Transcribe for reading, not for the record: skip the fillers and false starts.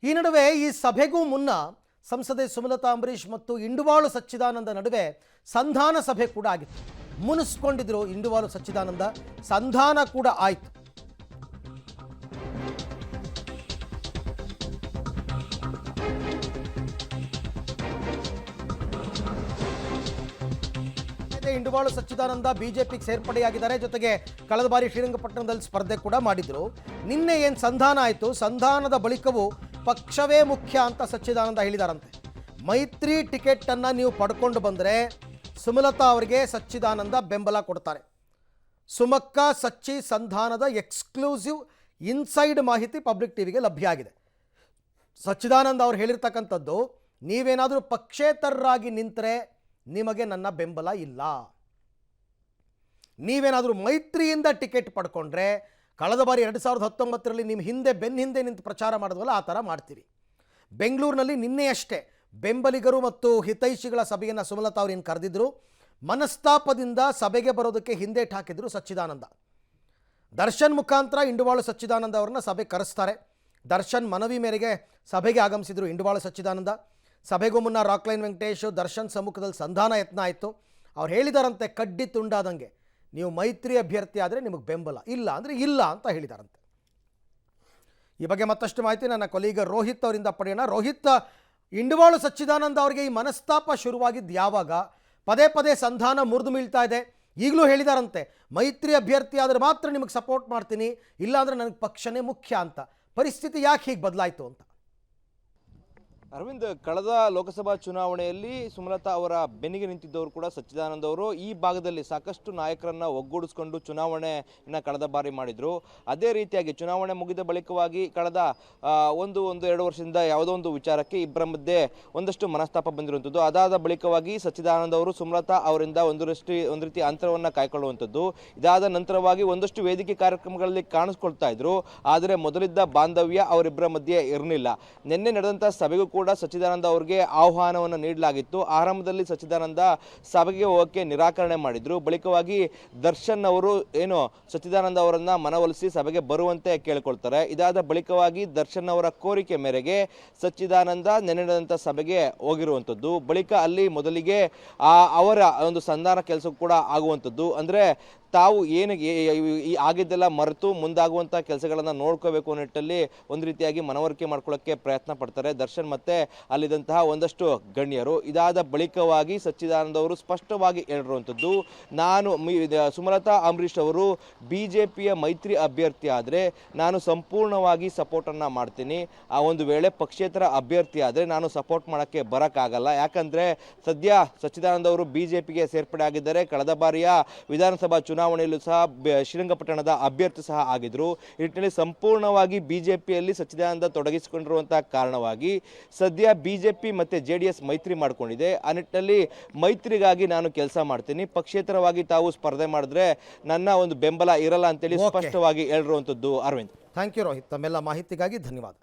ಈ ನಡುವೆ ಈ ಸಭೆಗೂ ಮುನ್ನ ಸಂಸದೆ ಸುಮಲತಾ ಅಂಬರೀಷ್ ಮತ್ತು ಇಂಡುವಾಳು ಸಚ್ಚಿದಾನಂದ ನಡುವೆ ಸಂಧಾನ ಸಭೆ ಕೂಡ ಆಗಿತ್ತು. ಮುನಿಸ್ಕೊಂಡಿದ್ರು ಇಂಡುವಾಳು ಸಚ್ಚಿದಾನಂದ, ಸಂಧಾನ ಕೂಡ ಆಯಿತು. ಇಂಡುವಾಳು ಸಚ್ಚಿದಾನಂದ ಬಿಜೆಪಿಗೆ ಸೇರ್ಪಡೆಯಾಗಿದ್ದಾರೆ. ಜೊತೆಗೆ ಕಳೆದ ಬಾರಿ ಶ್ರೀರಂಗಪಟ್ಟಣದಲ್ಲಿ ಸ್ಪರ್ಧೆ ಕೂಡ ಮಾಡಿದ್ರು. ನಿನ್ನೆ ಏನು ಸಂಧಾನ ಆಯಿತು, ಸಂಧಾನದ ಬಳಿಕವೂ ಪಕ್ಷವೇ ಮುಖ್ಯ ಅಂತ ಸಚ್ಚಿದಾನಂದ ಹೇಳಿದಾರಂತೆ. ಮೈತ್ರಿ ಟಿಕೆಟ್ ಅನ್ನು ನೀವು ಪಡ್ಕೊಂಡು ಬಂದರೆ ಸುಮಲತಾ ಅವರಿಗೆ ಸಚ್ಚಿದಾನಂದ ಬೆಂಬಲ ಕೊಡ್ತಾರೆ. ಸುಮಕ್ಕ ಸಚ್ಚಿ ಸಂಧಾನದ ಎಕ್ಸ್ಕ್ಲೂಸಿವ್ ಇನ್ಸೈಡ್ ಮಾಹಿತಿ ಪಬ್ಲಿಕ್ ಟಿವಿಗೆ ಲಭ್ಯ ಆಗಿದೆ. ಸಚ್ಚಿದಾನಂದ ಅವರು ಹೇಳಿರ್ತಕ್ಕಂಥದ್ದು, ನೀವೇನಾದರೂ ಪಕ್ಷೇತರರಾಗಿ ನಿಂತರೆ ನಿಮಗೆ ನನ್ನ ಬೆಂಬಲ ಇಲ್ಲ, ನೀವೇನಾದರೂ ಮೈತ್ರಿಯಿಂದ ಟಿಕೆಟ್ ಪಡ್ಕೊಂಡ್ರೆ ಕಳೆದ ಬಾರಿ 2019ರಲ್ಲಿ ನಿಮ್ಮ ಹಿಂದೆ ಬೆನ್ನ ಹಿಂದೆ ನಿಂತು ಪ್ರಚಾರ ಮಾಡಿದ್ವಲ್ಲ ಆ ಥರ ಮಾಡ್ತೀರಿ. ಬೆಂಗಳೂರಿನಲ್ಲಿ ನಿನ್ನೆಯಷ್ಟೇ ಬೆಂಬಲಿಗರು ಮತ್ತು ಹಿತೈಷಿಗಳ ಸಭೆಯನ್ನು ಸುಮಲತಾ ಅವರು ಏನು ಕರೆದಿದ್ರು. ಮನಸ್ತಾಪದಿಂದ ಸಭೆಗೆ ಬರೋದಕ್ಕೆ ಹಿಂದೇಟು ಹಾಕಿದ್ರು ಸಚ್ಚಿದಾನಂದ. ದರ್ಶನ್ ಮುಖಾಂತರ ಇಂಡುವಾಳು ಸಚ್ಚಿದಾನಂದ ಅವರನ್ನ ಸಭೆ ಕರೆಸ್ತಾರೆ. ದರ್ಶನ್ ಮನವಿ ಮೇರೆಗೆ ಸಭೆಗೆ ಆಗಮಿಸಿದ್ರು ಇಂಡುವಾಳು ಸಚ್ಚಿದಾನಂದ. ಸಭೆಗೂ ಮುನ್ನ ರಾಕ್ಲೈನ್ ವೆಂಕಟೇಶ್ ದರ್ಶನ್ ಸಮ್ಮುಖದಲ್ಲಿ ಸಂಧಾನ ಯತ್ನ ಆಯಿತು. ಅವ್ರು ಹೇಳಿದಾರಂತೆ, ಕಡ್ಡಿ ತುಂಡಾದಂಗೆ ನೀವು ಮೈತ್ರಿ ಅಭ್ಯರ್ಥಿ ಆದರೆ ನಿಮಗೆ ಬೆಂಬಲ, ಇಲ್ಲ ಅಂದರೆ ಇಲ್ಲ ಅಂತ ಹೇಳಿದಾರಂತೆ. ಈ ಬಗ್ಗೆ ಮತ್ತಷ್ಟು ಮಾಹಿತಿ ನನ್ನ ಕೊಲೀಗ ರೋಹಿತ್ ಅವರಿಂದ ಪಡೆಯೋಣ. ರೋಹಿತ್, ಇಂಡುವಾಳು ಸಚ್ಚಿದಾನಂದ ಅವರಿಗೆ ಈ ಮನಸ್ತಾಪ ಶುರುವಾಗಿದ್ದು ಯಾವಾಗ? ಪದೇ ಪದೇ ಸಂಧಾನ ಮುರಿದು ಬೀಳ್ತಾ ಇದೆ. ಈಗಲೂ ಹೇಳಿದಾರಂತೆ, ಮೈತ್ರಿ ಅಭ್ಯರ್ಥಿ ಆದರೆ ಮಾತ್ರ ನಿಮಗೆ ಸಪೋರ್ಟ್ ಮಾಡ್ತೀನಿ, ಇಲ್ಲಾಂದರೆ ನನಗೆ ಪಕ್ಷನೇ ಮುಖ್ಯ ಅಂತ. ಪರಿಸ್ಥಿತಿ ಯಾಕೆ ಹೀಗೆ ಬದಲಾಯಿತು ಅಂತ? ಅರವಿಂದ್, ಕಳೆದ ಲೋಕಸಭಾ ಚುನಾವಣೆಯಲ್ಲಿ ಸುಮಲತಾ ಅವರ ಬೆನ್ನಿಗೆ ನಿಂತಿದ್ದವರು ಕೂಡ ಸಚ್ಚಿದಾನಂದ ಅವರು ಈ ಭಾಗದಲ್ಲಿ ಸಾಕಷ್ಟು ನಾಯಕರನ್ನ ಒಗ್ಗೂಡಿಸಿಕೊಂಡು ಚುನಾವಣೆಯನ್ನು ಕಳೆದ ಬಾರಿ ಮಾಡಿದ್ರು. ಅದೇ ರೀತಿಯಾಗಿ ಚುನಾವಣೆ ಮುಗಿದ ಬಳಿಕವಾಗಿ ಕಳೆದ ಎರಡು ವರ್ಷದಿಂದ ಯಾವುದೋ ಒಂದು ವಿಚಾರಕ್ಕೆ ಇಬ್ಬರ ಮಧ್ಯೆ ಒಂದಷ್ಟು ಮನಸ್ತಾಪ ಬಂದಿರುವಂಥದ್ದು. ಅದಾದ ಬಳಿಕವಾಗಿ ಸಚ್ಚಿದಾನಂದ ಅವರು ಸುಮಲತಾ ಅವರಿಂದ ಒಂದು ರೀತಿ ಅಂತರವನ್ನು ಕಾಯ್ಕೊಳ್ಳುವಂಥದ್ದು. ಇದಾದ ನಂತರವಾಗಿ ಒಂದಷ್ಟು ವೇದಿಕೆ ಕಾರ್ಯಕ್ರಮಗಳಲ್ಲಿ ಕಾಣಿಸ್ಕೊಳ್ತಾ ಇದ್ರು. ಆದರೆ ಮೊದಲಿದ್ದ ಬಾಂಧವ್ಯ ಅವರಿಬ್ಬರ ಮಧ್ಯೆ ಇರಲಿಲ್ಲ. ನಿನ್ನೆ ನಡೆದಂಥ ಸಭೆಗೂ ಕೂಡ ಸಚ್ಚಿದಾನಂದ ಅವರಿಗೆ ಆಹ್ವಾನವನ್ನು ನೀಡಲಾಗಿತ್ತು. ಆರಂಭದಲ್ಲಿ ಸಚ್ಚಿದಾನಂದ ಸಭೆಗೆ ಹೋಗೋಕ್ಕೆ ನಿರಾಕರಣೆ ಮಾಡಿದ್ರು. ಬಳಿಕವಾಗಿ ದರ್ಶನ್ ಅವರು ಸಚ್ಚಿದಾನಂದ ಅವರನ್ನ ಮನವೊಲಿಸಿ ಸಭೆಗೆ ಬರುವಂತೆ ಕೇಳಿಕೊಳ್ತಾರೆ. ಇದಾದ ಬಳಿಕವಾಗಿ ದರ್ಶನ್ ಅವರ ಕೋರಿಕೆ ಮೇರೆಗೆ ಸಚ್ಚಿದಾನಂದ ನಡೆದಂಥ ಸಭೆಗೆ ಹೋಗಿರುವಂಥದ್ದು. ಬಳಿಕ ಅಲ್ಲಿ ಮೊದಲಿಗೆ ಅವರ ಒಂದು ಸಂಧಾನ ಕೆಲಸ ಕೂಡ ಆಗುವಂಥದ್ದು. ಅಂದ್ರೆ ತಾವು ಆಗಿದ್ದೆಲ್ಲ ಮರೆತು ಮುಂದಾಗುವಂಥ ಕೆಲಸಗಳನ್ನು ನೋಡ್ಕೋಬೇಕು ಅನ್ನೋ ನಿಟ್ಟಲ್ಲಿ ಒಂದು ರೀತಿಯಾಗಿ ಮನವರಿಕೆ ಮಾಡ್ಕೊಳ್ಳೋಕ್ಕೆ ಪ್ರಯತ್ನ ಪಡ್ತಾರೆ ದರ್ಶನ್ ಮತ್ತೆ ಅಲ್ಲಿದ್ದಂತಹ ಒಂದಷ್ಟು ಗಣ್ಯರು. ಇದಾದ ಬಳಿಕವಾಗಿ ಸಚ್ಚಿದಾನಂದ ಅವರು ಸ್ಪಷ್ಟವಾಗಿ ಹೇಳಿರುವಂಥದ್ದು, ನಾನು ಸುಮಲತಾ ಅಂಬರೀಷ್ ಅವರು ಬಿಜೆಪಿಯ ಮೈತ್ರಿ ಅಭ್ಯರ್ಥಿ ಆದರೆ ನಾನು ಸಂಪೂರ್ಣವಾಗಿ ಸಪೋರ್ಟನ್ನು ಮಾಡ್ತೀನಿ. ಆ ಒಂದು ವೇಳೆ ಪಕ್ಷೇತರ ಅಭ್ಯರ್ಥಿ ಆದರೆ ನಾನು ಸಪೋರ್ಟ್ ಮಾಡೋಕ್ಕೆ ಬರೋಕ್ಕಾಗಲ್ಲ. ಯಾಕಂದರೆ ಸದ್ಯ ಸಚ್ಚಿದಾನಂದ ಅವರು ಬಿಜೆಪಿಗೆ ಸೇರ್ಪಡೆ ಆಗಿದ್ದಾರೆ. ಕಳೆದ ಬಾರಿಯ ವಿಧಾನಸಭಾ ಚುನಾವಣೆಯಲ್ಲೂ ಸಹ ಶ್ರೀರಂಗಪಟ್ಟಣದ ಅಭ್ಯರ್ಥಿ ಸಹ ಆಗಿದ್ರು. ಈ ನಿಟ್ಟಿನಲ್ಲಿ ಸಂಪೂರ್ಣವಾಗಿ ಬಿಜೆಪಿಯಲ್ಲಿ ಸಚ್ಚಿದಾನಂದ ತೊಡಗಿಸಿಕೊಂಡಿರುವಂತಹ ಕಾರಣವಾಗಿ ಸದ್ಯ ಬಿಜೆಪಿ ಮತ್ತೆ ಜೆಡಿಎಸ್ ಮೈತ್ರಿ ಮಾಡಿಕೊಂಡಿದೆ. ಆ ನಿಟ್ಟಿನಲ್ಲಿ ಮೈತ್ರಿಗಾಗಿ ನಾನು ಕೆಲಸ ಮಾಡ್ತೀನಿ, ಪಕ್ಷೇತರವಾಗಿ ತಾವು ಸ್ಪರ್ಧೆ ಮಾಡಿದ್ರೆ ನನ್ನ ಒಂದು ಬೆಂಬಲ ಇರಲ್ಲ ಅಂತೇಳಿ ಸ್ಪಷ್ಟವಾಗಿ ಹೇಳಿರುವಂಥದ್ದು. ಅರವಿಂದ್, ಥ್ಯಾಂಕ್ ಯು ರೋಹಿತ್, ತಮ್ಮೆಲ್ಲ ಮಾಹಿತಿಗಾಗಿ ಧನ್ಯವಾದ.